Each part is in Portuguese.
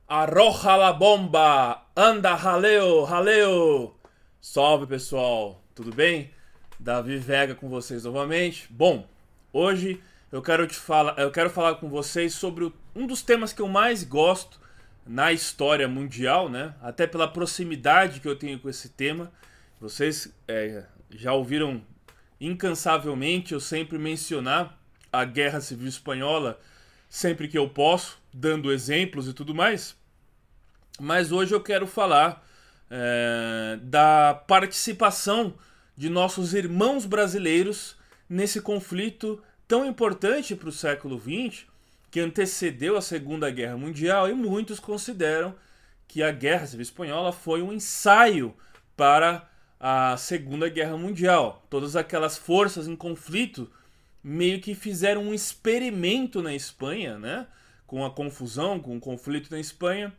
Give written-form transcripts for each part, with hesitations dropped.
Arroja la bomba! Anda, raleu, raleu! Salve pessoal, tudo bem? Davi Vega com vocês novamente. Bom, hoje eu quero falar com vocês sobre um dos temas que eu mais gosto na história mundial, né? Até pela proximidade que eu tenho com esse tema. Vocês já ouviram incansavelmente eu sempre mencionar a Guerra Civil Espanhola sempre que eu posso, dando exemplos e tudo mais. Mas hoje eu quero falar da participação de nossos irmãos brasileiros nesse conflito tão importante para o século XX, que antecedeu a Segunda Guerra Mundial, e muitos consideram que a Guerra Civil Espanhola foi um ensaio para a Segunda Guerra Mundial. Todas aquelas forças em conflito meio que fizeram um experimento na Espanha, né? Com a confusão, com o conflito na Espanha,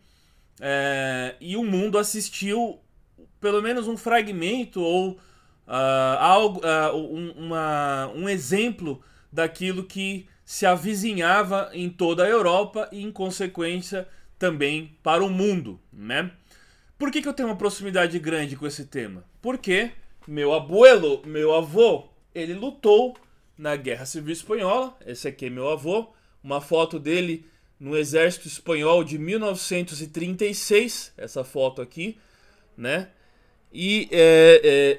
e o mundo assistiu pelo menos um fragmento ou um exemplo daquilo que se avizinhava em toda a Europa e, em consequência, também para o mundo, né? Por que eu tenho uma proximidade grande com esse tema? Porque meu avô, ele lutou na Guerra Civil Espanhola. Esse aqui é meu avô, uma foto dele no Exército Espanhol de 1936, essa foto aqui, né? E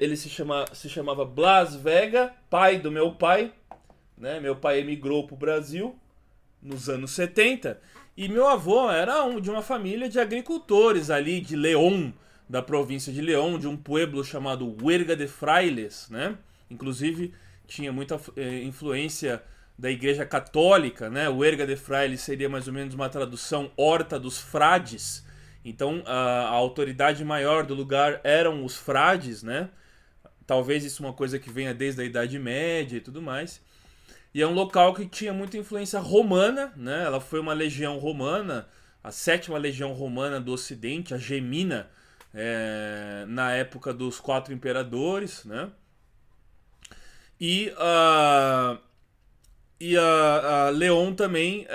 ele se chamava Blas Vega, pai do meu pai, né? Meu pai emigrou para o Brasil nos anos 70 e meu avô era de uma família de agricultores ali de León, da província de León, de um pueblo chamado Huerga de Frailes, né? Inclusive tinha muita influência da Igreja Católica, né? Huerga de Frailes seria mais ou menos uma tradução Horta dos Frades. Então a autoridade maior do lugar eram os frades, né? Talvez isso é uma coisa que venha desde a Idade Média e tudo mais. E é um local que tinha muita influência romana, né? Ela foi uma legião romana, a sétima legião romana do Ocidente, a Gemina, na época dos quatro imperadores, né? E a León também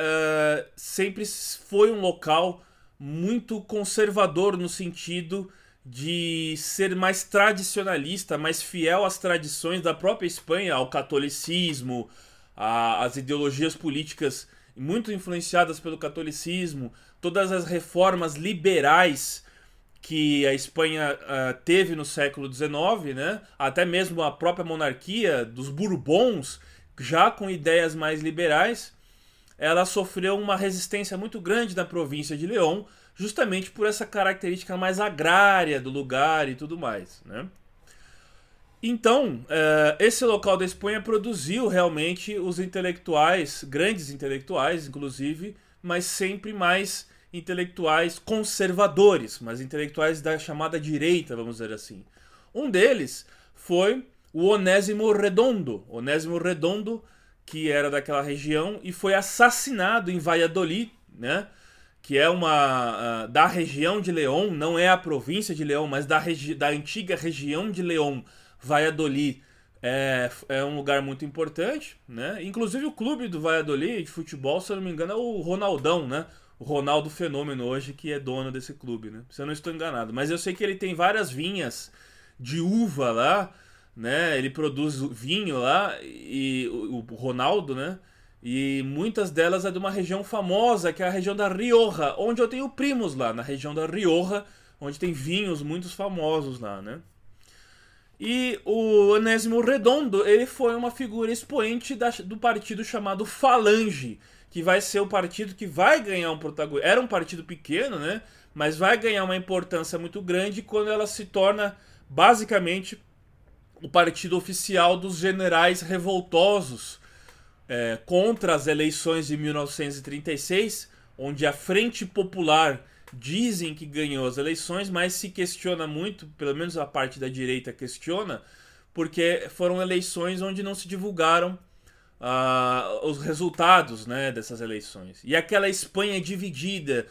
sempre foi um local muito conservador no sentido de ser mais tradicionalista, mais fiel às tradições da própria Espanha, ao catolicismo, às ideologias políticas muito influenciadas pelo catolicismo, todas as reformas liberais que a Espanha teve no século XIX, né? Até mesmo a própria monarquia dos Bourbons, já com ideias mais liberais, ela sofreu uma resistência muito grande na província de León, justamente por essa característica mais agrária do lugar e tudo mais, né? Então, esse local da Espanha produziu realmente os intelectuais, grandes intelectuais, inclusive, mas sempre mais intelectuais conservadores, mas intelectuais da chamada direita, vamos dizer assim. Um deles foi o Onésimo Redondo. Onésimo Redondo, que era daquela região e foi assassinado em Valladolid, né? Que é uma da região de León, não é a província de León, mas da antiga região de León, Valladolid. É um lugar muito importante, né? Inclusive o clube do Valladolid de futebol, se eu não me engano, é o Ronaldão, né? O Ronaldo Fenômeno hoje que é dono desse clube, né? Se eu não estou enganado. Mas eu sei que ele tem várias vinhas de uva lá, né? Ele produz vinho lá e o Ronaldo, né? E muitas delas é de uma região famosa, que é a região da Rioja, onde eu tenho primos lá, na região da Rioja, onde tem vinhos muito famosos lá, né? E o Onésimo Redondo, ele foi uma figura expoente do partido chamado Falange, que vai ser o partido que vai ganhar um protagonismo. Era um partido pequeno, né? Mas vai ganhar uma importância muito grande quando ela se torna, basicamente, o partido oficial dos generais revoltosos contra as eleições de 1936, onde a Frente Popular dizem que ganhou as eleições, mas se questiona muito, pelo menos a parte da direita questiona, porque foram eleições onde não se divulgaram os resultados, né, dessas eleições. E aquela Espanha dividida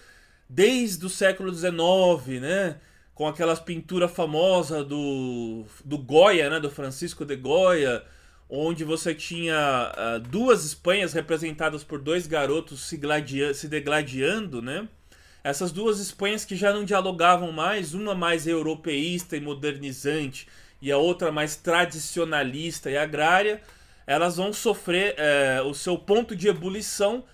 desde o século XIX, né, com aquelas pinturas famosas do Goya, né, do Francisco de Goya, onde você tinha duas Espanhas representadas por dois garotos se degladiando, né? Essas duas Espanhas que já não dialogavam mais, uma mais europeísta e modernizante e a outra mais tradicionalista e agrária, elas vão sofrer o seu ponto de ebulição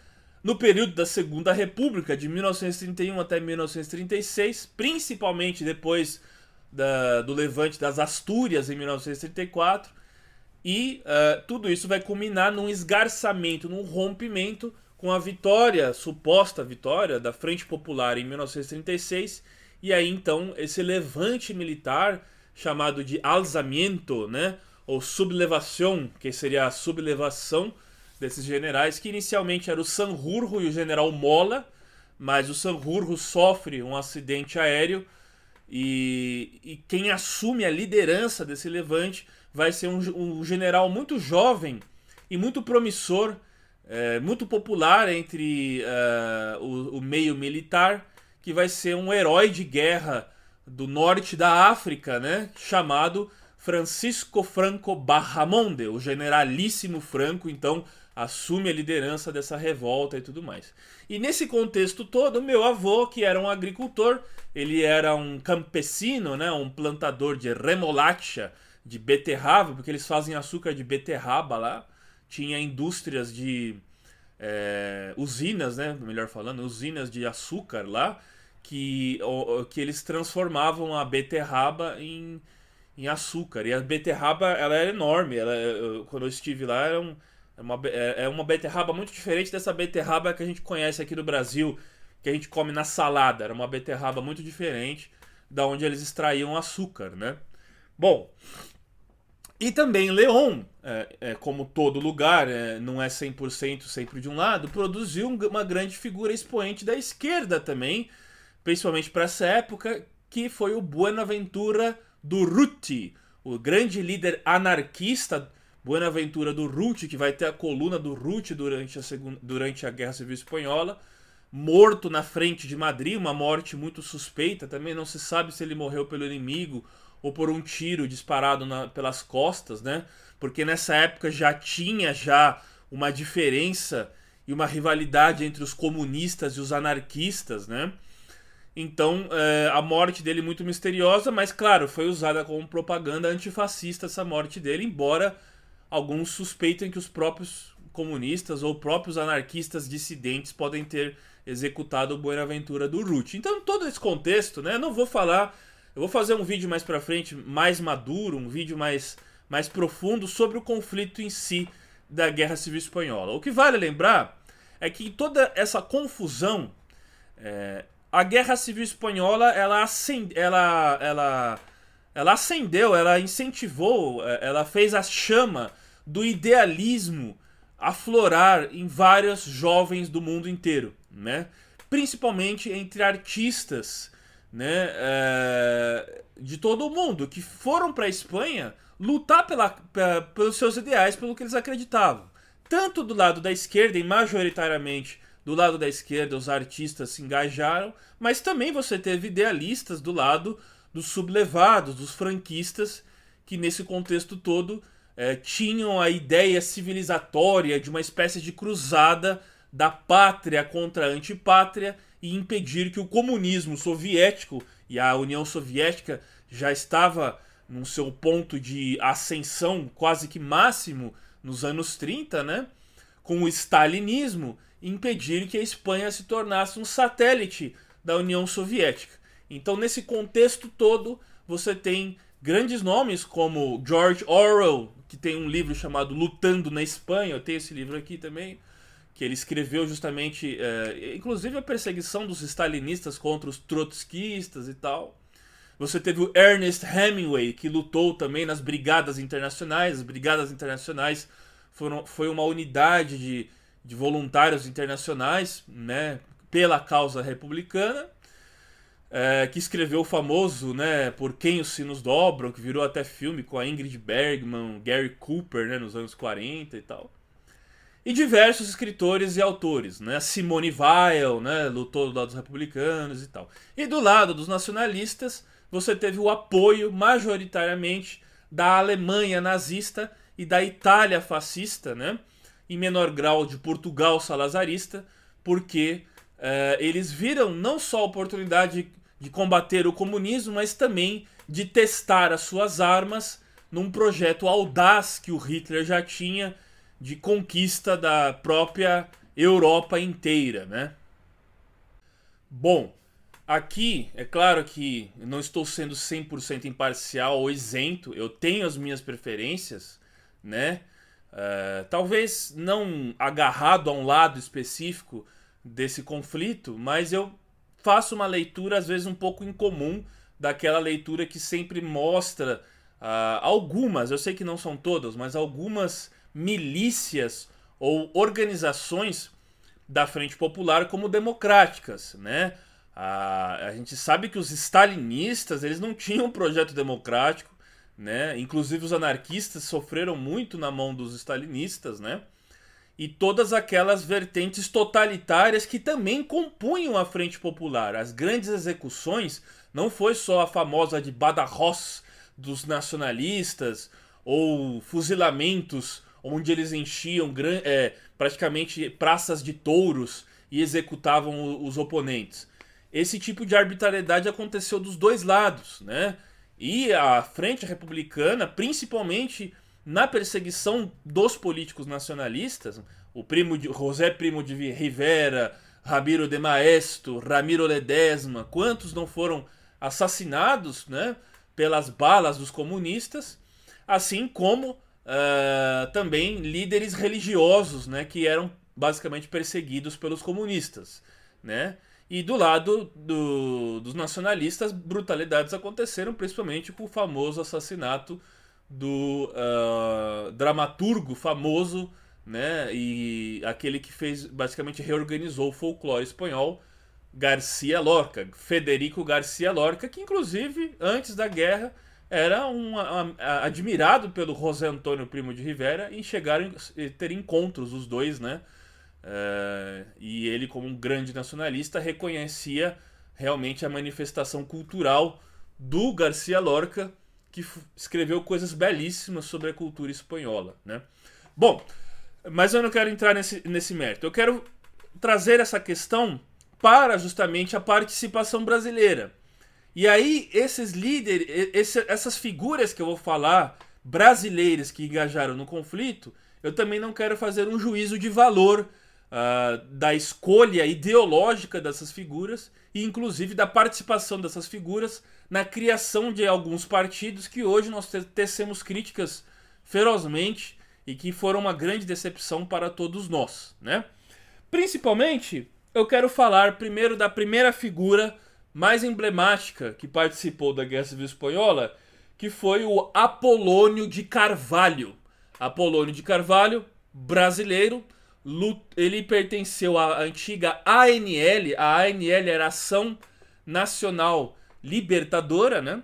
no período da Segunda República, de 1931 até 1936, principalmente depois do levante das Astúrias em 1934, e tudo isso vai culminar num esgarçamento, num rompimento com a vitória, suposta vitória, da Frente Popular em 1936, e aí então esse levante militar chamado de alzamiento, né, ou sublevação, que seria a sublevação desses generais, que inicialmente era o Sanjurjo e o general Mola, mas o Sanjurjo sofre um acidente aéreo e quem assume a liderança desse levante vai ser um general muito jovem e muito promissor, muito popular entre o meio militar, que vai ser um herói de guerra do norte da África, né, chamado Francisco Franco Bahamonde, o generalíssimo Franco, então assume a liderança dessa revolta e tudo mais. E nesse contexto todo, meu avô, que era um agricultor, ele era um campesino, né, um plantador de remolacha, de beterraba, porque eles fazem açúcar de beterraba lá. Tinha indústrias de usinas, né, melhor falando, usinas de açúcar lá, que eles transformavam a beterraba em açúcar. E a beterraba, ela era enorme. Quando eu estive lá, é uma beterraba muito diferente dessa beterraba que a gente conhece aqui no Brasil, que a gente come na salada. Era uma beterraba muito diferente da onde eles extraíam açúcar, né? Bom, e também León, como todo lugar, não é 100% sempre de um lado, produziu uma grande figura expoente da esquerda também, principalmente para essa época, que foi o Buenaventura Durruti, o grande líder anarquista Buenaventura Durruti, que vai ter a coluna Durruti durante a Guerra Civil Espanhola, morto na frente de Madrid, uma morte muito suspeita, também não se sabe se ele morreu pelo inimigo ou por um tiro disparado pelas costas, né? Porque nessa época já tinha uma diferença e uma rivalidade entre os comunistas e os anarquistas, né? Então, a morte dele muito misteriosa, mas claro, foi usada como propaganda antifascista essa morte dele, embora alguns suspeitem que os próprios comunistas ou próprios anarquistas dissidentes podem ter executado o Buenaventura Durruti. Então, em todo esse contexto, né, eu não vou falar, eu vou fazer um vídeo mais pra frente, mais maduro, um vídeo mais profundo sobre o conflito em si da Guerra Civil Espanhola. O que vale lembrar é que toda essa confusão, a Guerra Civil Espanhola, ela acendeu, ela incentivou, ela fez a chama do idealismo aflorar em vários jovens do mundo inteiro, né? Principalmente entre artistas, né, de todo o mundo, que foram para a Espanha lutar pelos seus ideais, pelo que eles acreditavam. Tanto do lado da esquerda, e majoritariamente do lado da esquerda os artistas se engajaram, mas também você teve idealistas do lado dos sublevados, dos franquistas, que nesse contexto todo tinham a ideia civilizatória de uma espécie de cruzada da pátria contra a antipátria e impedir que o comunismo soviético, e a União Soviética já estava no seu ponto de ascensão quase que máximo nos anos 30, né, com o stalinismo, impedir que a Espanha se tornasse um satélite da União Soviética. Então, nesse contexto todo, você tem grandes nomes como George Orwell, que tem um livro chamado Lutando na Espanha, eu tenho esse livro aqui também, que ele escreveu justamente, inclusive a perseguição dos stalinistas contra os trotskistas e tal. Você teve o Ernest Hemingway, que lutou também nas Brigadas Internacionais. As Brigadas Internacionais foi uma unidade de voluntários internacionais, né, pela causa republicana, que escreveu o famoso, né, Por Quem os Sinos Dobram, que virou até filme com a Ingrid Bergman, Gary Cooper, né, nos anos 40 e tal. E diversos escritores e autores, né? Simone Weil, né, lutou do lado dos republicanos e tal. E do lado dos nacionalistas, você teve o apoio majoritariamente da Alemanha nazista e da Itália fascista, né? Em menor grau de Portugal salazarista, porque eles viram não só a oportunidade de combater o comunismo, mas também de testar as suas armas num projeto audaz que o Hitler já tinha de conquista da própria Europa inteira, né? Bom, aqui é claro que eu não estou sendo 100% imparcial ou isento, eu tenho as minhas preferências, né? Talvez não agarrado a um lado específico desse conflito, mas eu faço uma leitura às vezes um pouco incomum daquela leitura que sempre mostra algumas, eu sei que não são todas, mas algumas milícias ou organizações da Frente Popular como democráticas, né? A gente sabe que os stalinistas eles não tinham um projeto democrático, né? Inclusive os anarquistas sofreram muito na mão dos stalinistas, né? E todas aquelas vertentes totalitárias que também compunham a Frente Popular. As grandes execuções não foi só a famosa de Badajoz dos nacionalistas ou fuzilamentos onde eles enchiam praticamente praças de touros e executavam os oponentes. Esse tipo de arbitrariedade aconteceu dos dois lados, né? E a Frente Republicana, principalmente na perseguição dos políticos nacionalistas, José Primo de Rivera, Ramiro de Maeztu, Ramiro Ledesma, quantos não foram assassinados, né, pelas balas dos comunistas, assim como também líderes religiosos, né, que eram basicamente perseguidos pelos comunistas, né? E do lado dos nacionalistas, brutalidades aconteceram, principalmente com o famoso assassinato do dramaturgo famoso, né, e aquele que basicamente reorganizou o folclore espanhol, García Lorca, Federico García Lorca, que inclusive antes da guerra era admirado pelo José Antônio Primo de Rivera e chegaram a ter encontros os dois, né? E ele, como um grande nacionalista, reconhecia realmente a manifestação cultural do García Lorca, que escreveu coisas belíssimas sobre a cultura espanhola, né? Bom, mas eu não quero entrar nesse mérito. Eu quero trazer essa questão para justamente a participação brasileira. E aí, esses líderes, essas figuras que eu vou falar, brasileiras que engajaram no conflito, eu também não quero fazer um juízo de valor da escolha ideológica dessas figuras e inclusive da participação dessas figuras na criação de alguns partidos que hoje nós tecemos críticas ferozmente e que foram uma grande decepção para todos nós, né? Principalmente, eu quero falar primeiro da primeira figura mais emblemática que participou da Guerra Civil Espanhola, que foi o Apolônio de Carvalho. Apolônio de Carvalho, brasileiro, ele pertenceu à antiga ANL. A ANL era a Ação Nacional Libertadora, né?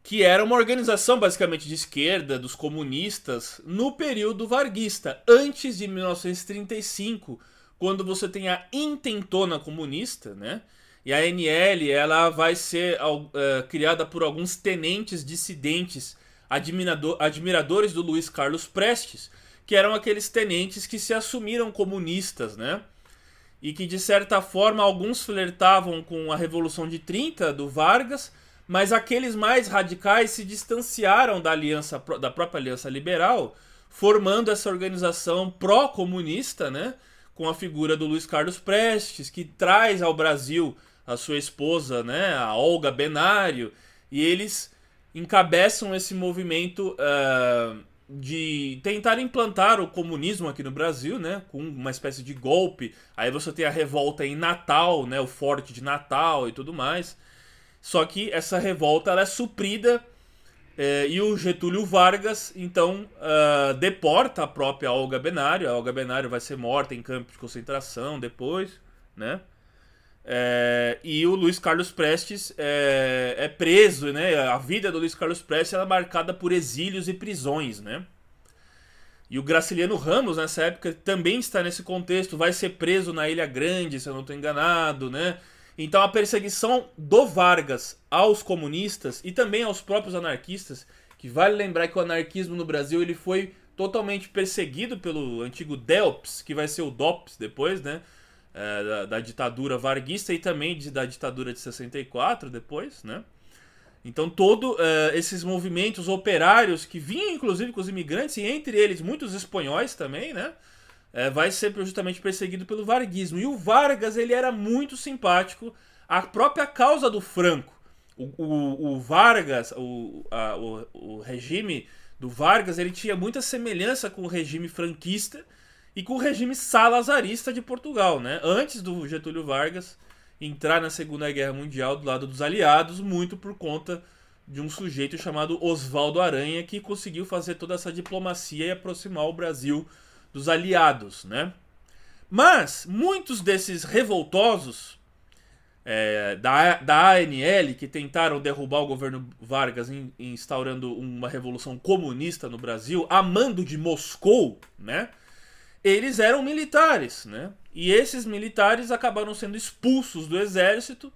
Que era uma organização basicamente de esquerda, dos comunistas, no período varguista, antes de 1935, quando você tem a Intentona Comunista, né? E a ANL, ela vai ser criada por alguns tenentes dissidentes, admiradores do Luiz Carlos Prestes, que eram aqueles tenentes que se assumiram comunistas, né? E que, de certa forma, alguns flertavam com a Revolução de 30 do Vargas, mas aqueles mais radicais se distanciaram da própria Aliança Liberal, formando essa organização pró-comunista, né, com a figura do Luiz Carlos Prestes, que traz ao Brasil a sua esposa, né, a Olga Benário, e eles encabeçam esse movimento de tentar implantar o comunismo aqui no Brasil, né, com uma espécie de golpe. Aí você tem a revolta em Natal, né, o Forte de Natal e tudo mais. Só que essa revolta ela é suprida e o Getúlio Vargas, então, deporta a própria Olga Benário. A Olga Benário vai ser morta em campo de concentração depois, né? E o Luiz Carlos Prestes é preso, né? A vida do Luiz Carlos Prestes é marcada por exílios e prisões, né? E o Graciliano Ramos, nessa época, também está nesse contexto. Vai ser preso na Ilha Grande, se eu não estou enganado, né? Então a perseguição do Vargas aos comunistas e também aos próprios anarquistas, que vale lembrar que o anarquismo no Brasil ele foi totalmente perseguido pelo antigo DELPS, que vai ser o DOPS depois, né? Da ditadura varguista e também da ditadura de 64 depois, né? Então todos esses movimentos operários que vinham inclusive com os imigrantes, e entre eles muitos espanhóis também, né? Vai ser justamente perseguido pelo varguismo. E o Vargas, ele era muito simpático à própria causa do Franco. O Vargas, o regime do Vargas, ele tinha muita semelhança com o regime franquista e com o regime salazarista de Portugal, né? Antes do Getúlio Vargas entrar na Segunda Guerra Mundial do lado dos aliados, muito por conta de um sujeito chamado Oswaldo Aranha, que conseguiu fazer toda essa diplomacia e aproximar o Brasil dos aliados, né? Mas muitos desses revoltosos da ANL, que tentaram derrubar o governo Vargas instaurando uma revolução comunista no Brasil, a mando de Moscou, né? Eles eram militares, né? E esses militares acabaram sendo expulsos do exército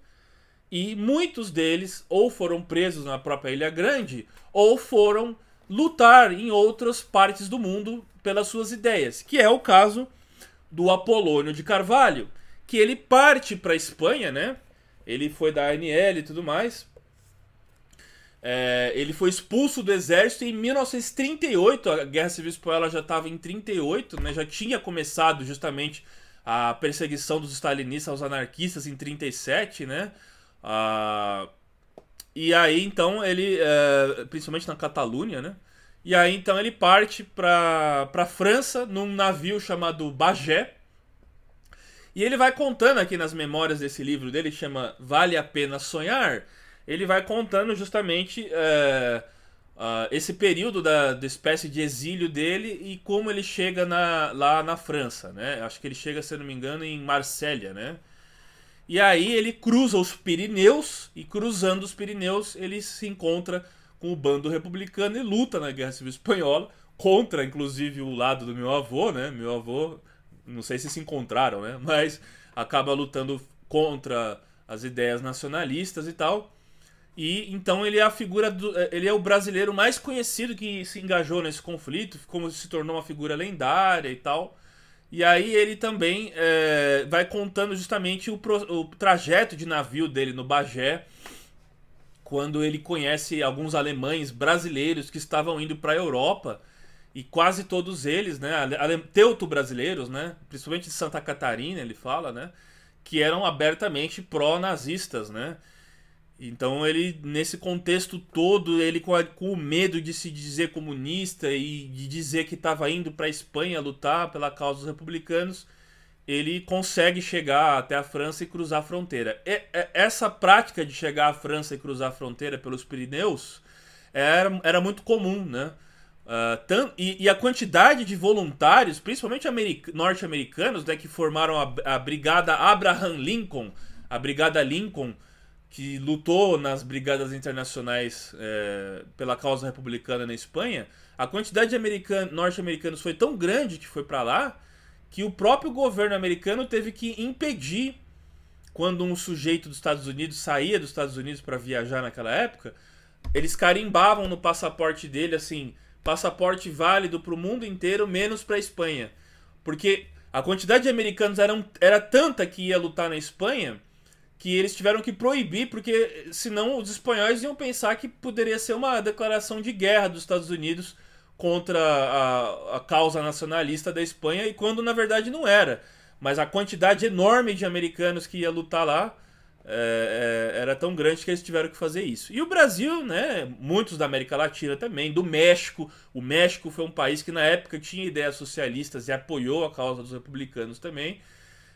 e muitos deles ou foram presos na própria Ilha Grande ou foram lutar em outras partes do mundo pelas suas ideias, que é o caso do Apolônio de Carvalho, que ele parte para a Espanha, né? Ele foi da ANL e tudo mais. Ele foi expulso do exército em 1938, a Guerra Civil Espanhola já estava em 38, né? Já tinha começado justamente a perseguição dos stalinistas aos anarquistas em 37, né? E aí então ele, principalmente na Catalunha, né? E aí então ele parte para França num navio chamado Bagé. E ele vai contando aqui nas memórias desse livro dele, que chama Vale a Pena Sonhar. Ele vai contando justamente esse período da espécie de exílio dele e como ele chega lá na França, né? Acho que ele chega, se não me engano, em Marsella, né? E aí ele cruza os Pirineus e cruzando os Pirineus ele se encontra com o bando republicano e luta na Guerra Civil Espanhola contra, inclusive, o lado do meu avô, né? Meu avô, não sei se encontraram, né? Mas acaba lutando contra as ideias nacionalistas e tal. E então ele é a figura ele é o brasileiro mais conhecido que se engajou nesse conflito, como se tornou uma figura lendária e tal. E aí ele também vai contando justamente o trajeto de navio dele no Bagé, quando ele conhece alguns alemães brasileiros que estavam indo para a Europa, e quase todos eles, né, teuto-brasileiros, né, principalmente de Santa Catarina, ele fala, né, que eram abertamente pró-nazistas, né. Então ele, nesse contexto todo, ele com o medo de se dizer comunista e de dizer que estava indo para a Espanha lutar pela causa dos republicanos, ele consegue chegar até a França e cruzar a fronteira. Essa prática de chegar à França e cruzar a fronteira pelos Pirineus era muito comum, né? E a quantidade de voluntários, principalmente norte-americanos, né, que formaram a Brigada Abraham Lincoln, a Brigada Lincoln, que lutou nas brigadas internacionais pela causa republicana na Espanha, a quantidade de norte-americanos foi tão grande que foi para lá, que o próprio governo americano teve que impedir, quando um sujeito dos Estados Unidos saía dos Estados Unidos para viajar naquela época, eles carimbavam no passaporte dele assim, passaporte válido para o mundo inteiro, menos para a Espanha. Porque a quantidade de americanos era tanta que ia lutar na Espanha, que eles tiveram que proibir, porque senão os espanhóis iam pensar que poderia ser uma declaração de guerra dos Estados Unidos contra a causa nacionalista da Espanha, e quando na verdade não era. Mas a quantidade enorme de americanos que ia lutar lá era tão grande que eles tiveram que fazer isso. E o Brasil, né, muitos da América Latina também, do México. O México foi um país que na época tinha ideias socialistas e apoiou a causa dos republicanos também,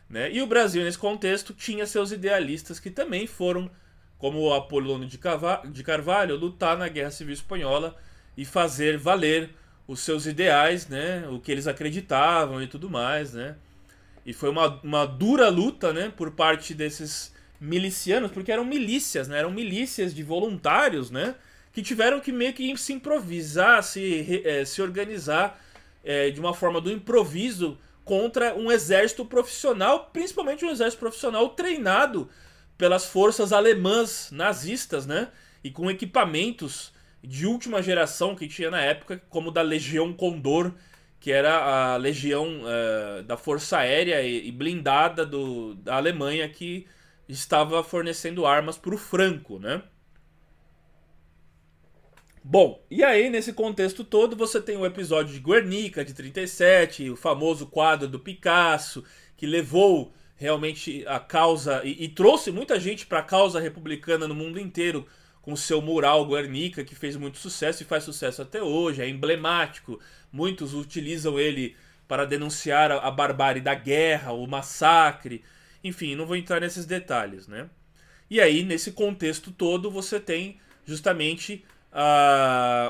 né? E o Brasil, nesse contexto, tinha seus idealistas que também foram, como o Apolônio de Carvalho, lutar na Guerra Civil Espanhola e fazer valer os seus ideais, né? O que eles acreditavam e tudo mais, né? E foi uma dura luta, né, por parte desses milicianos, porque eram milícias, né? Eram milícias de voluntários, né? Que tiveram que meio que se improvisar, se organizar de uma forma do improviso contra um exército profissional, principalmente um exército profissional treinado pelas forças alemãs nazistas, né? E com equipamentos de última geração que tinha na época, como da Legião Condor, que era a legião da Força Aérea e blindada da Alemanha, que estava fornecendo armas para o Franco, né? Bom, e aí nesse contexto todo você tem o episódio de Guernica, de 37, o famoso quadro do Picasso, que levou realmente a causa e trouxe muita gente para a causa republicana no mundo inteiro, com o seu mural Guernica, que fez muito sucesso e faz sucesso até hoje, é emblemático. Muitos utilizam ele para denunciar a barbárie da guerra, o massacre. Enfim, não vou entrar nesses detalhes, né? E aí, nesse contexto todo, você tem justamente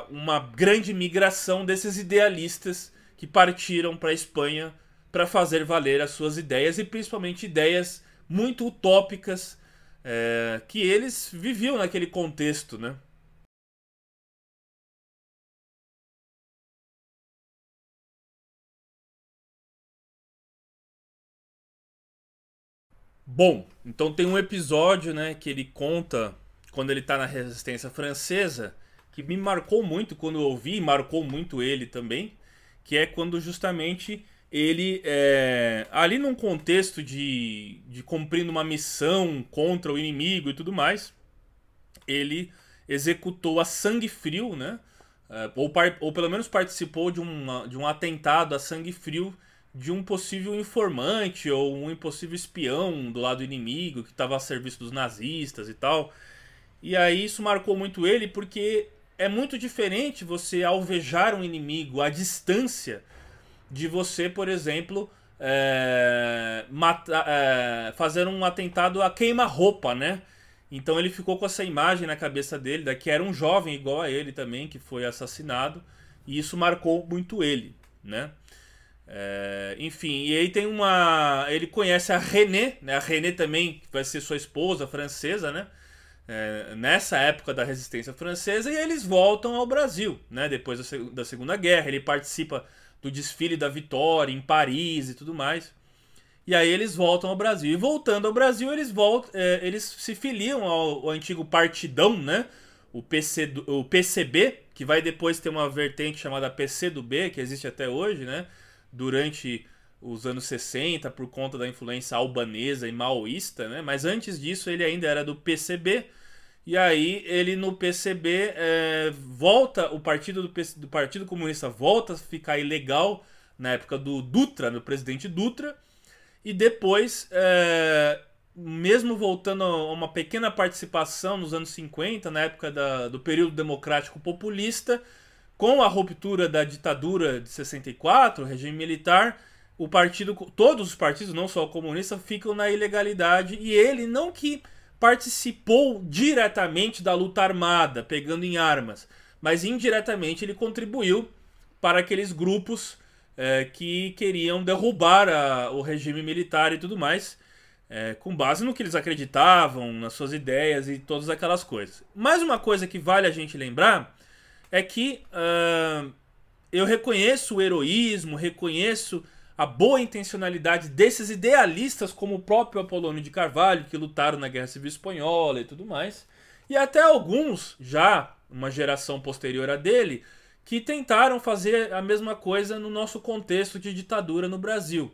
uma grande migração desses idealistas que partiram para a Espanha para fazer valer as suas ideias, e principalmente ideias muito utópicas que eles viviam naquele contexto, né? Bom, então tem um episódio, né, que ele conta quando ele tá na Resistência Francesa, que me marcou muito quando eu ouvi, e marcou muito ele também, que é quando justamente ele, ali num contexto de cumprindo uma missão contra o inimigo e tudo mais, ele executou a sangue frio, né? Ou pelo menos participou de um atentado a sangue frio de um possível informante ou um impossível espião do lado inimigo que estava a serviço dos nazistas e tal. E aí isso marcou muito ele porque é muito diferente você alvejar um inimigo à distância de você, por exemplo, fazer um atentado a queima-roupa, né? Então ele ficou com essa imagem na cabeça dele, que era um jovem igual a ele também, que foi assassinado, e isso marcou muito ele, né? Enfim, e aí tem uma. Ele conhece a René, né? A René também, que vai ser sua esposa francesa, né? Nessa época da resistência francesa, e eles voltam ao Brasil, né? Depois da Segunda Guerra. Ele participa do desfile da Vitória em Paris e tudo mais. E aí eles voltam ao Brasil. E voltando ao Brasil, eles se filiam ao antigo Partidão, né? O PCB, que vai depois ter uma vertente chamada PCdoB, que existe até hoje, né? Durante os anos 60, por conta da influência albanesa e maoísta, né? Mas antes disso ele ainda era do PCB. E aí ele no PCB volta, o partido do Partido Comunista volta a ficar ilegal na época do Dutra, do presidente Dutra. E depois, mesmo voltando a uma pequena participação nos anos 50, na época do período democrático populista, com a ruptura da ditadura de 64, o regime militar, todos os partidos, não só o comunista, ficam na ilegalidade. E ele não que participou diretamente da luta armada, pegando em armas, mas indiretamente ele contribuiu para aqueles grupos que queriam derrubar o regime militar e tudo mais, com base no que eles acreditavam, nas suas ideias e todas aquelas coisas. Mais uma coisa que vale a gente lembrar é que eu reconheço o heroísmo, reconheço a boa intencionalidade desses idealistas, como o próprio Apolônio de Carvalho, que lutaram na Guerra Civil Espanhola e tudo mais, e até alguns, já uma geração posterior a dele, que tentaram fazer a mesma coisa no nosso contexto de ditadura no Brasil.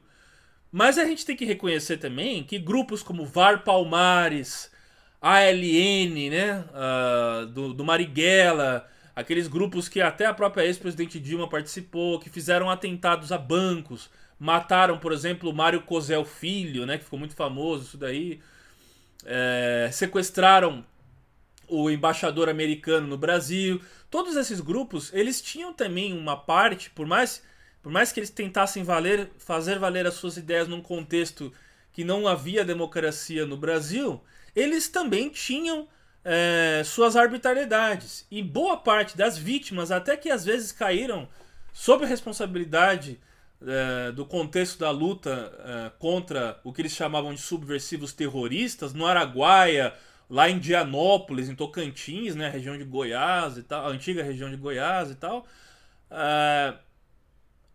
Mas a gente tem que reconhecer também que grupos como VAR Palmares, ALN, né, do Marighella, aqueles grupos que até a própria ex-presidente Dilma participou, que fizeram atentados a bancos, mataram, por exemplo, o Mário Cosel Filho, né, que ficou muito famoso isso daí, sequestraram o embaixador americano no Brasil. Todos esses grupos, eles tinham também uma parte, por mais que eles tentassem fazer valer as suas ideias num contexto que não havia democracia no Brasil, eles também tinham suas arbitrariedades. E boa parte das vítimas, até que às vezes caíram sob a responsabilidade do contexto da luta contra o que eles chamavam de subversivos terroristas, no Araguaia, lá em Dianópolis, em Tocantins, né, região de Goiás e tal, a antiga região de Goiás e tal.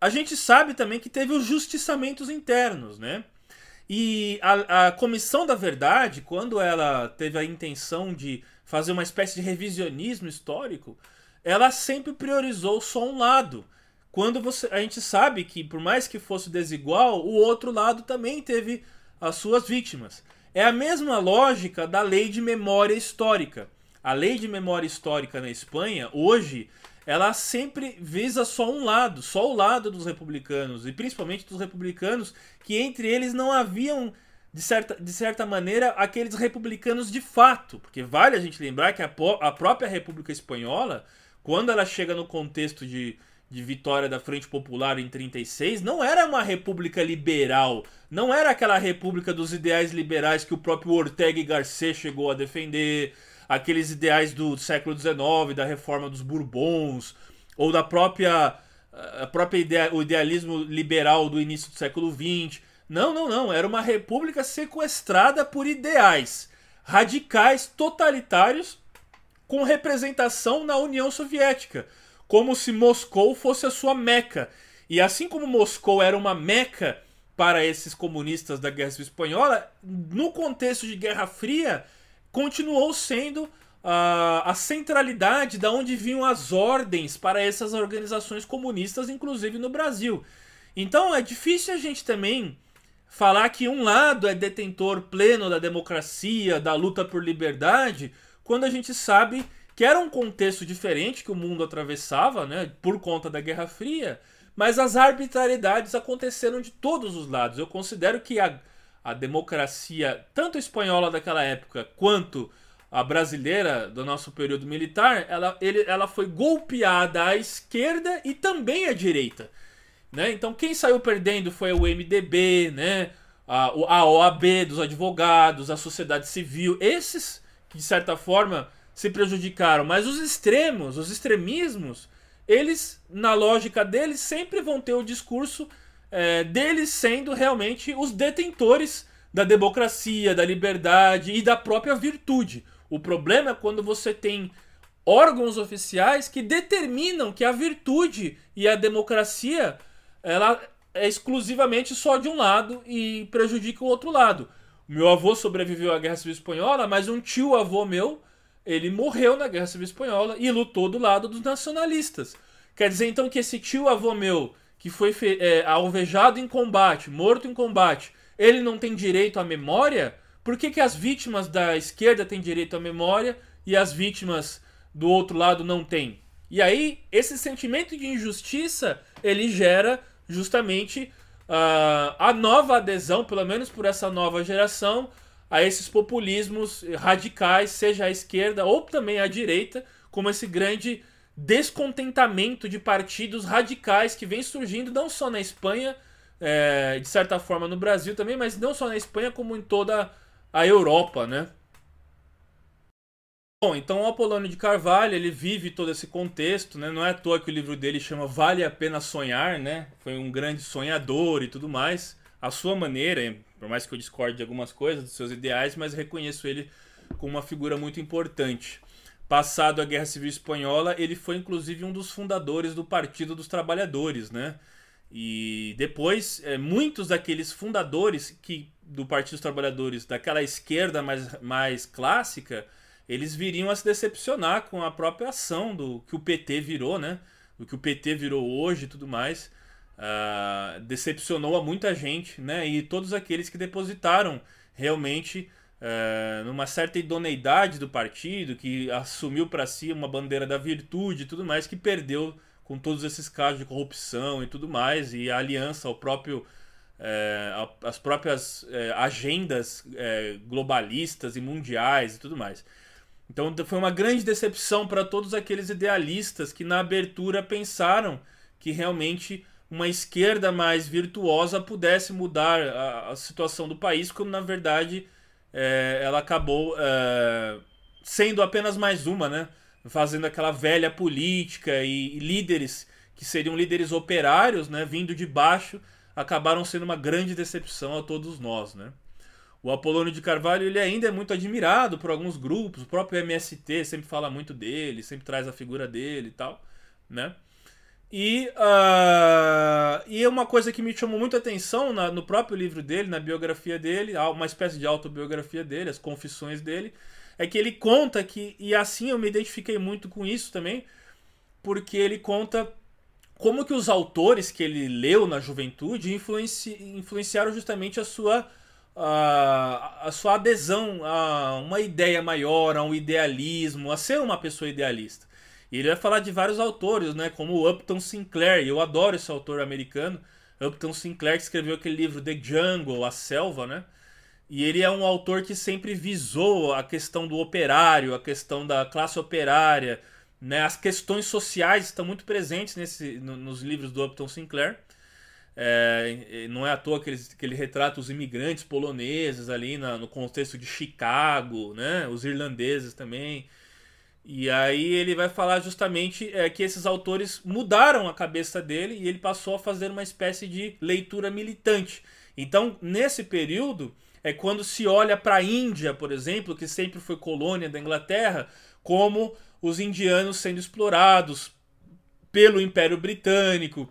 A gente sabe também que teve os justiçamentos internos, né? E a Comissão da Verdade, quando ela teve a intenção de fazer uma espécie de revisionismo histórico, ela sempre priorizou só um lado. Quando a gente sabe que, por mais que fosse desigual, o outro lado também teve as suas vítimas. É a mesma lógica da lei de memória histórica. A lei de memória histórica na Espanha, hoje, ela sempre visa só um lado, só o lado dos republicanos, e principalmente dos republicanos, que entre eles não haviam, de certa maneira, aqueles republicanos de fato. Porque vale a gente lembrar que a própria República Espanhola, quando ela chega no contexto de vitória da Frente Popular em 36, não era uma república liberal, não era aquela república dos ideais liberais que o próprio Ortega y Gasset chegou a defender, aqueles ideais do século XIX, da reforma dos Bourbons, ou da o idealismo liberal do início do século XX. Não, não, não, era uma república sequestrada por ideais radicais, totalitários, com representação na União Soviética, como se Moscou fosse a sua Meca. E assim como Moscou era uma Meca para esses comunistas da Guerra Civil Espanhola, no contexto de Guerra Fria, continuou sendo a centralidade da onde vinham as ordens para essas organizações comunistas, inclusive no Brasil. Então é difícil a gente também falar que um lado é detentor pleno da democracia, da luta por liberdade, quando a gente sabe que era um contexto diferente que o mundo atravessava, né, por conta da Guerra Fria, mas as arbitrariedades aconteceram de todos os lados. Eu considero que a democracia, tanto espanhola daquela época, quanto a brasileira do nosso período militar, ela foi golpeada à esquerda e também à direita. Né? Então quem saiu perdendo foi o MDB, né, a OAB dos advogados, a sociedade civil, esses que de certa forma se prejudicaram, mas os extremos, os extremismos, eles, na lógica deles, sempre vão ter o discurso deles sendo realmente os detentores da democracia, da liberdade e da própria virtude. O problema é quando você tem órgãos oficiais que determinam que a virtude e a democracia ela é exclusivamente só de um lado e prejudica o outro lado. O meu avô sobreviveu à Guerra Civil Espanhola, mas um tio-avô meu, ele morreu na Guerra Civil Espanhola e lutou do lado dos nacionalistas. Quer dizer, então, que esse tio-avô meu, que foi alvejado em combate, morto em combate, ele não tem direito à memória? Por que as vítimas da esquerda têm direito à memória e as vítimas do outro lado não têm? E aí, esse sentimento de injustiça, ele gera justamente a nova adesão, pelo menos por essa nova geração, a esses populismos radicais, seja à esquerda ou também à direita, como esse grande descontentamento de partidos radicais que vem surgindo não só na Espanha, de certa forma no Brasil também, mas não só na Espanha como em toda a Europa, né? Bom, então o Apolônio de Carvalho, ele vive todo esse contexto, né? Não é à toa que o livro dele chama Vale a Pena Sonhar, né? Foi um grande sonhador e tudo mais. A sua maneira, por mais que eu discorde de algumas coisas, dos seus ideais, mas reconheço ele como uma figura muito importante. Passado a Guerra Civil Espanhola, ele foi inclusive um dos fundadores do Partido dos Trabalhadores, né? E depois, muitos daqueles fundadores do Partido dos Trabalhadores, daquela esquerda mais clássica, eles viriam a se decepcionar com a própria ação do que o PT virou, né? Do que o PT virou hoje e tudo mais. Decepcionou a muita gente, né? E todos aqueles que depositaram realmente numa certa idoneidade do partido, que assumiu para si uma bandeira da virtude e tudo mais, que perdeu com todos esses casos de corrupção e tudo mais, e a aliança ao próprio as próprias agendas globalistas e mundiais e tudo mais. Então foi uma grande decepção para todos aqueles idealistas que na abertura pensaram que realmente uma esquerda mais virtuosa pudesse mudar a situação do país, quando na verdade ela acabou sendo apenas mais uma, né? Fazendo aquela velha política e líderes que seriam líderes operários, né? Vindo de baixo, acabaram sendo uma grande decepção a todos nós, né? O Apolônio de Carvalho, ele ainda é muito admirado por alguns grupos, o próprio MST sempre fala muito dele, sempre traz a figura dele e tal, né? E uma coisa que me chamou muita atenção no próprio livro dele, na biografia dele, uma espécie de autobiografia dele, as confissões dele, é que ele conta que, e assim eu me identifiquei muito com isso também, porque ele conta como que os autores que ele leu na juventude influenciaram justamente a sua adesão a uma ideia maior, a um idealismo, a ser uma pessoa idealista. E ele vai falar de vários autores, né, como o Upton Sinclair, e eu adoro esse autor americano, Upton Sinclair, que escreveu aquele livro The Jungle, A Selva, né? E ele é um autor que sempre visou a questão do operário, a questão da classe operária, né? As questões sociais estão muito presentes nos livros do Upton Sinclair. Não é à toa que ele retrata os imigrantes poloneses ali no contexto de Chicago, né? Os irlandeses também. E aí ele vai falar justamente que esses autores mudaram a cabeça dele e ele passou a fazer uma espécie de leitura militante. Então, nesse período, é quando se olha para a Índia, por exemplo, que sempre foi colônia da Inglaterra, como os indianos sendo explorados pelo Império Britânico.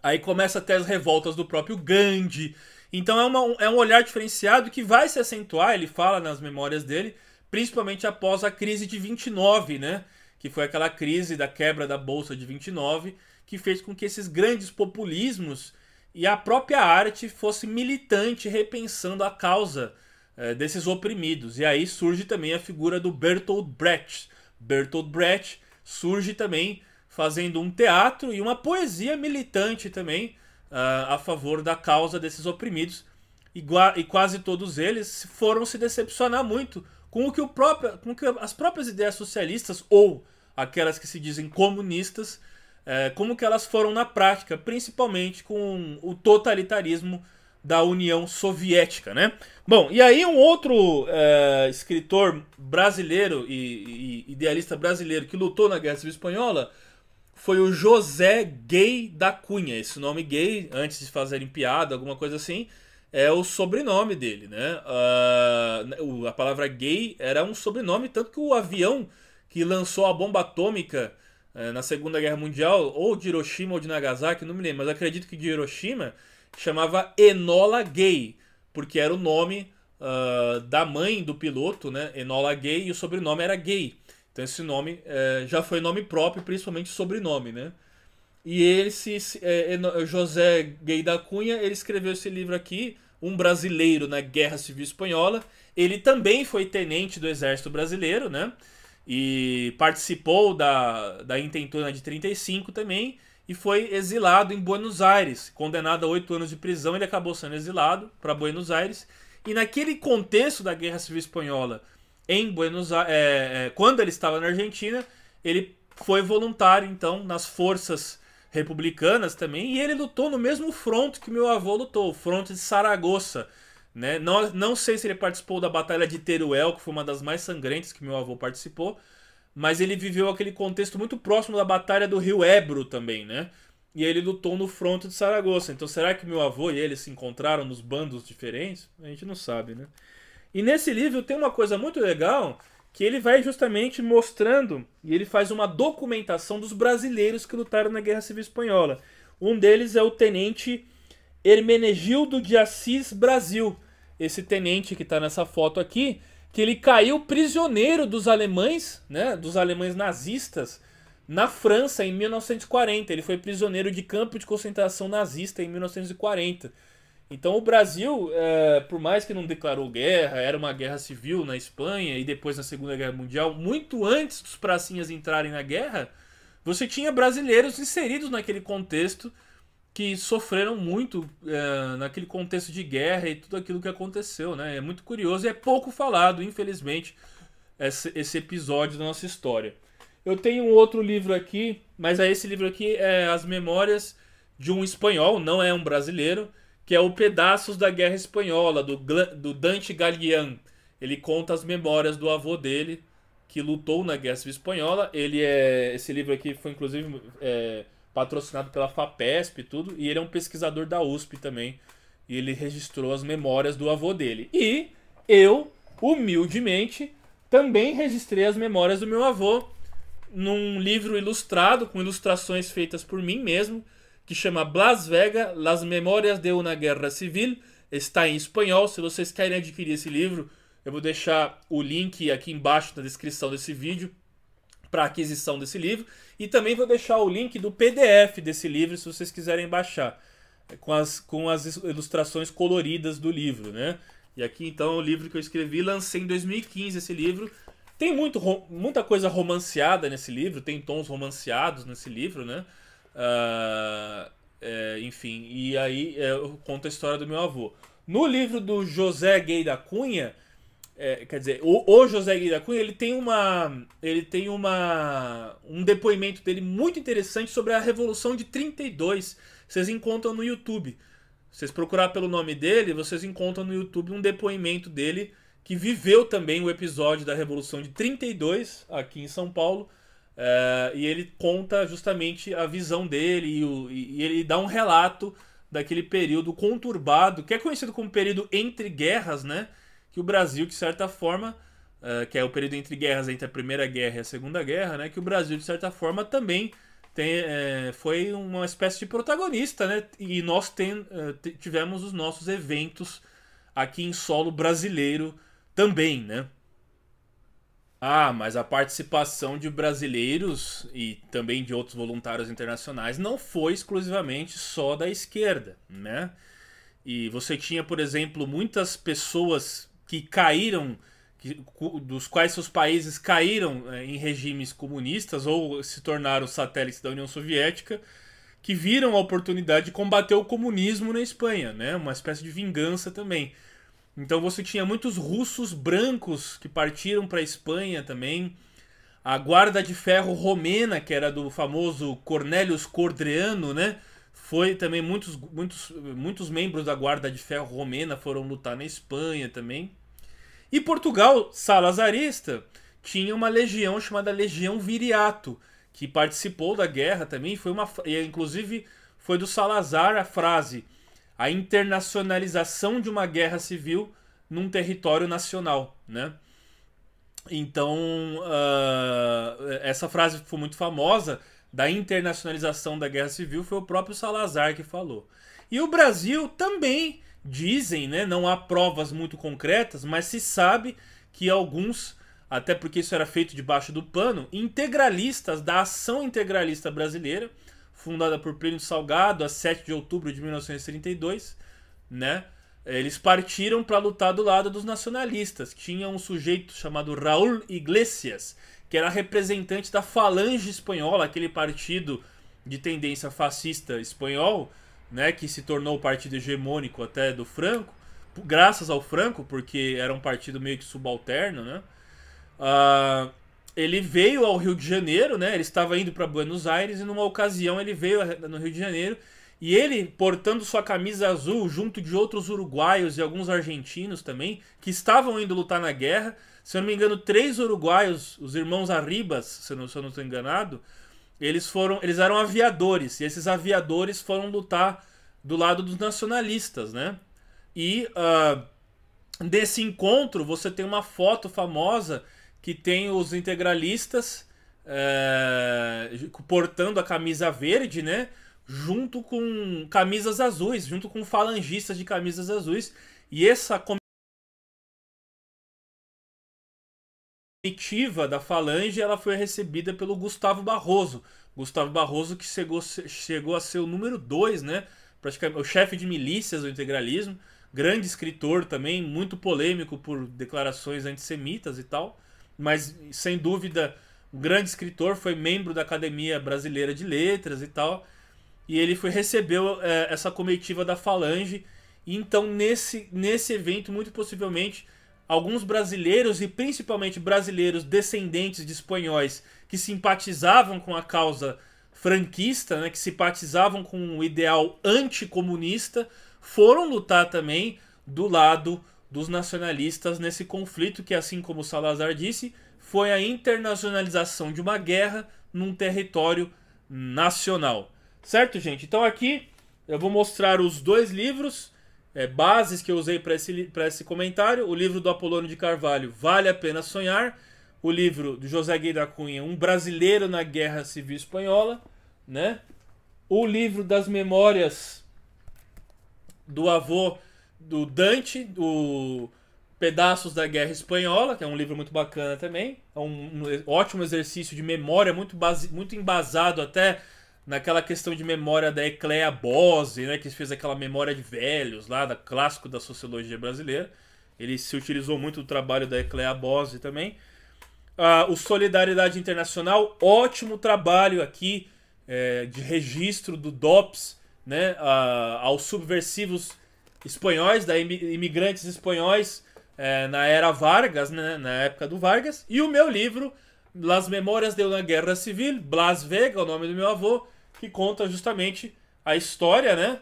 Aí começa até as revoltas do próprio Gandhi. Então é um olhar diferenciado que vai se acentuar, ele fala nas memórias dele, principalmente após a crise de 29, né? Que foi aquela crise da quebra da Bolsa de 29, que fez com que esses grandes populismos e a própria arte fosse militante, repensando a causa desses oprimidos. E aí surge também a figura do Bertolt Brecht. Bertolt Brecht surge também fazendo um teatro e uma poesia militante também a favor da causa desses oprimidos. E quase todos eles foram se decepcionar muito com o que as próprias ideias socialistas ou aquelas que se dizem comunistas, como que elas foram na prática, principalmente com o totalitarismo da União Soviética, né? Bom, e aí um outro escritor brasileiro e idealista brasileiro que lutou na Guerra Civil Espanhola foi o José Gay da Cunha. Esse nome Gay, antes de fazerem piada, alguma coisa assim, é o sobrenome dele, né? A palavra gay era um sobrenome, tanto que o avião que lançou a bomba atômica na Segunda Guerra Mundial, ou de Hiroshima ou de Nagasaki, não me lembro, mas acredito que de Hiroshima, chamava Enola Gay, porque era o nome da mãe do piloto, né? Enola Gay, e o sobrenome era Gay. Então esse nome já foi nome próprio, principalmente sobrenome, né? E José Gay da Cunha, ele escreveu esse livro aqui, Um Brasileiro na Guerra Civil Espanhola. Ele também foi tenente do Exército Brasileiro, né? E participou da intentona de 35 também, e foi exilado em Buenos Aires. Condenado a 8 anos de prisão, ele acabou sendo exilado para Buenos Aires. E naquele contexto da Guerra Civil Espanhola, em Buenos Aires, quando ele estava na Argentina, ele foi voluntário, então, nas forças republicanas também, e ele lutou no mesmo fronte que meu avô lutou, o fronte de Saragoça, né? Não sei se ele participou da Batalha de Teruel, que foi uma das mais sangrentas que meu avô participou, mas ele viveu aquele contexto muito próximo da Batalha do Rio Ebro também, né? E ele lutou no fronte de Saragoça. Então será que meu avô e ele se encontraram nos bandos diferentes? A gente não sabe, né? E nesse livro tem uma coisa muito legal, que ele vai justamente mostrando, e ele faz uma documentação dos brasileiros que lutaram na Guerra Civil Espanhola. Um deles é o tenente Hermenegildo de Assis Brasil. Esse tenente que está nessa foto aqui, que ele caiu prisioneiro dos alemães, né, dos alemães nazistas, na França em 1940. Ele foi prisioneiro de campo de concentração nazista em 1940. Então o Brasil, por mais que não declarou guerra, era uma guerra civil na Espanha e depois na Segunda Guerra Mundial, muito antes dos pracinhas entrarem na guerra, você tinha brasileiros inseridos naquele contexto que sofreram muito naquele contexto de guerra e tudo aquilo que aconteceu, né? É muito curioso e é pouco falado, infelizmente, esse episódio da nossa história. Eu tenho um outro livro aqui, mas esse livro aqui é As Memórias de um Espanhol, não é um brasileiro, que é o Pedaços da Guerra Espanhola, do Dante Gallián. Ele conta as memórias do avô dele, que lutou na Guerra Civil Espanhola. Esse livro aqui foi, inclusive, patrocinado pela FAPESP e tudo, e ele é um pesquisador da USP também, e ele registrou as memórias do avô dele. E eu, humildemente, também registrei as memórias do meu avô num livro ilustrado, com ilustrações feitas por mim mesmo, que chama Blas Vega, Las Memórias de una Guerra Civil. Está em espanhol. Se vocês querem adquirir esse livro, eu vou deixar o link aqui embaixo na descrição desse vídeo. para aquisição desse livro. E também vou deixar o link do PDF desse livro, se vocês quiserem baixar, com as ilustrações coloridas do livro, né? E aqui então é o livro que eu escrevi, lancei em 2015 esse livro. Tem muita coisa romanceada nesse livro, tem tons romanceados nesse livro, né? Enfim, e aí eu conto a história do meu avô. No livro do José Gay da Cunha, quer dizer, o José Gay da Cunha, ele tem um depoimento dele muito interessante sobre a Revolução de 32. Vocês encontram no YouTube. Vocês procurar pelo nome dele, vocês encontram no YouTube um depoimento dele que viveu também o episódio da Revolução de 32 aqui em São Paulo. E ele conta justamente a visão dele e ele dá um relato daquele período conturbado, que é conhecido como período entre guerras, né? Que o Brasil, de certa forma, que é o período entre guerras, entre a Primeira Guerra e a Segunda Guerra, né? Que o Brasil, de certa forma, também foi uma espécie de protagonista, né? E nós tivemos os nossos eventos aqui em solo brasileiro também, né? Mas a participação de brasileiros e também de outros voluntários internacionais não foi exclusivamente só da esquerda, né? E você tinha, por exemplo, muitas pessoas que caíram, dos quais seus países caíram em regimes comunistas ou se tornaram satélites da União Soviética, que viram a oportunidade de combater o comunismo na Espanha, né? Uma espécie de vingança também. Então você tinha muitos russos brancos que partiram para a Espanha também. A Guarda de Ferro romena, que era do famoso Cornelius Cordreanu, né? Foi também muitos membros da Guarda de Ferro romena foram lutar na Espanha também. E Portugal, salazarista, tinha uma legião chamada Legião Viriato, que participou da guerra também. Inclusive foi do Salazar a frase: a internacionalização de uma guerra civil num território nacional, né? Então, essa frase foi muito famosa, da internacionalização da guerra civil, foi o próprio Salazar que falou. E o Brasil também, dizem, né, não há provas muito concretas, mas se sabe que alguns, até porque isso era feito debaixo do pano, integralistas da Ação Integralista Brasileira, fundada por Plínio Salgado a 7 de outubro de 1932, né? Eles partiram para lutar do lado dos nacionalistas. Tinha um sujeito chamado Raúl Iglesias, que era representante da Falange Espanhola, aquele partido de tendência fascista espanhol, né, que se tornou o partido hegemônico até do Franco, graças ao Franco, porque era um partido meio que subalterno, né? Ele veio ao Rio de Janeiro, né? Ele estava indo para Buenos Aires e numa ocasião ele veio no Rio de Janeiro e ele, portando sua camisa azul junto de outros uruguaios e alguns argentinos também, que estavam indo lutar na guerra. Se eu não me engano, 3 uruguaios, os irmãos Arribas, se eu não estou enganado, eles eram aviadores, e esses aviadores foram lutar do lado dos nacionalistas, né? E desse encontro você tem uma foto famosa que tem os integralistas portando a camisa verde, né? Junto com camisas azuis, junto com falangistas de camisas azuis. E essa comitiva da Falange, ela foi recebida pelo Gustavo Barroso. Gustavo Barroso que chegou a ser o número 2, né? Praticamente o chefe de milícias do integralismo. Grande escritor também, muito polêmico por declarações antissemitas e tal. Mas, sem dúvida, um grande escritor, foi membro da Academia Brasileira de Letras e tal. E ele recebeu essa comitiva da Falange. E então, nesse evento, muito possivelmente, alguns brasileiros, e principalmente brasileiros descendentes de espanhóis, que simpatizavam com a causa franquista, né, que simpatizavam com o ideal anticomunista, foram lutar também do lado dos nacionalistas nesse conflito que, assim como Salazar disse, foi a internacionalização de uma guerra num território nacional. Certo, gente? Então aqui eu vou mostrar os 2 livros, bases que eu usei para esse comentário. O livro do Apolônio de Carvalho, Vale a Pena Sonhar. O livro do José Gay da Cunha, Um Brasileiro na Guerra Civil Espanhola, né? O livro das memórias do avô do Dante, Pedaços da Guerra Espanhola, que é um livro muito bacana também. É um ótimo exercício de memória, muito embasado até naquela questão de memória da Ecléa Bose, né, que fez aquela memória de velhos lá, da clássico da sociologia brasileira. Ele se utilizou muito do trabalho da Ecléa Bose também. O Solidariedade Internacional, ótimo trabalho aqui de registro do DOPS, né, aos subversivos espanhóis, imigrantes espanhóis na era Vargas, né, na época do Vargas. E o meu livro, Las Memórias de una Guerra Civil, Blas Vega, o nome do meu avô, que conta justamente a história, né,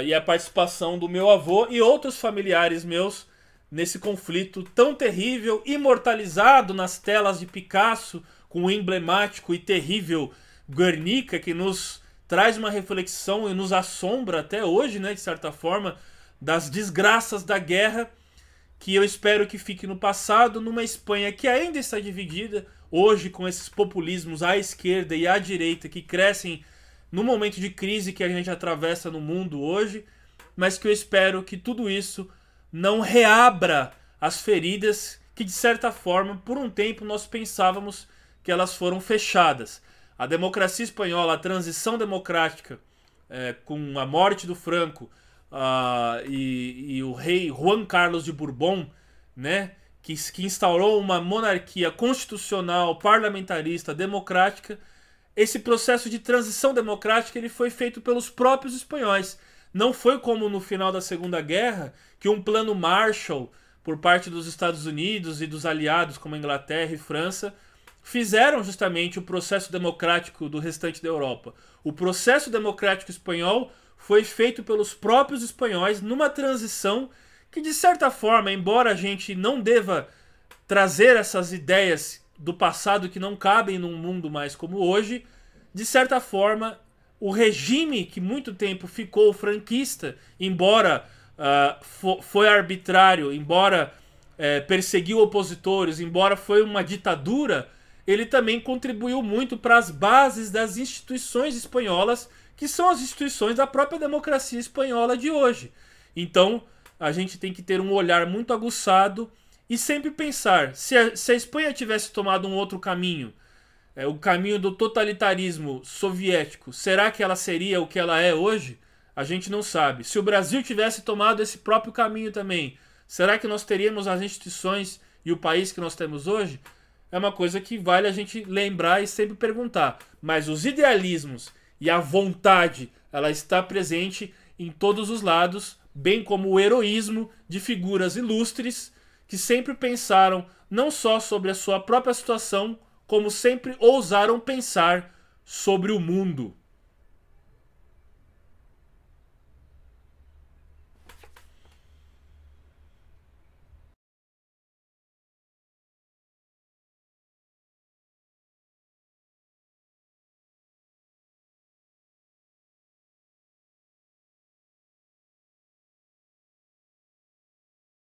e a participação do meu avô e outros familiares meus nesse conflito tão terrível, imortalizado nas telas de Picasso, com o emblemático e terrível Guernica, que nos traz uma reflexão e nos assombra até hoje, né, de certa forma, das desgraças da guerra, que eu espero que fique no passado, numa Espanha que ainda está dividida, hoje com esses populismos à esquerda e à direita que crescem no momento de crise que a gente atravessa no mundo hoje, mas que eu espero que tudo isso não reabra as feridas que, de certa forma, por um tempo nós pensávamos que elas foram fechadas. A democracia espanhola, a transição democrática, com a morte do Franco e o rei Juan Carlos de Bourbon, né, que instaurou uma monarquia constitucional, parlamentarista, democrática. Esse processo de transição democrática ele foi feito pelos próprios espanhóis. Não foi como no final da Segunda Guerra, que um plano Marshall, por parte dos Estados Unidos e dos aliados como a Inglaterra e França, fizeram justamente o processo democrático do restante da Europa. O processo democrático espanhol foi feito pelos próprios espanhóis numa transição que, de certa forma, embora a gente não deva trazer essas ideias do passado que não cabem num mundo mais como hoje, de certa forma, o regime que muito tempo ficou franquista, embora foi arbitrário, embora perseguiu opositores, embora foi uma ditadura, ele também contribuiu muito para as bases das instituições espanholas, que são as instituições da própria democracia espanhola de hoje. Então, a gente tem que ter um olhar muito aguçado e sempre pensar, se a Espanha tivesse tomado um outro caminho, o caminho do totalitarismo soviético, será que ela seria o que ela é hoje? A gente não sabe. Se o Brasil tivesse tomado esse próprio caminho também, será que nós teríamos as instituições e o país que nós temos hoje? É uma coisa que vale a gente lembrar e sempre perguntar. Mas os idealismos e a vontade, ela está presente em todos os lados, bem como o heroísmo de figuras ilustres que sempre pensaram não só sobre a sua própria situação, como sempre ousaram pensar sobre o mundo.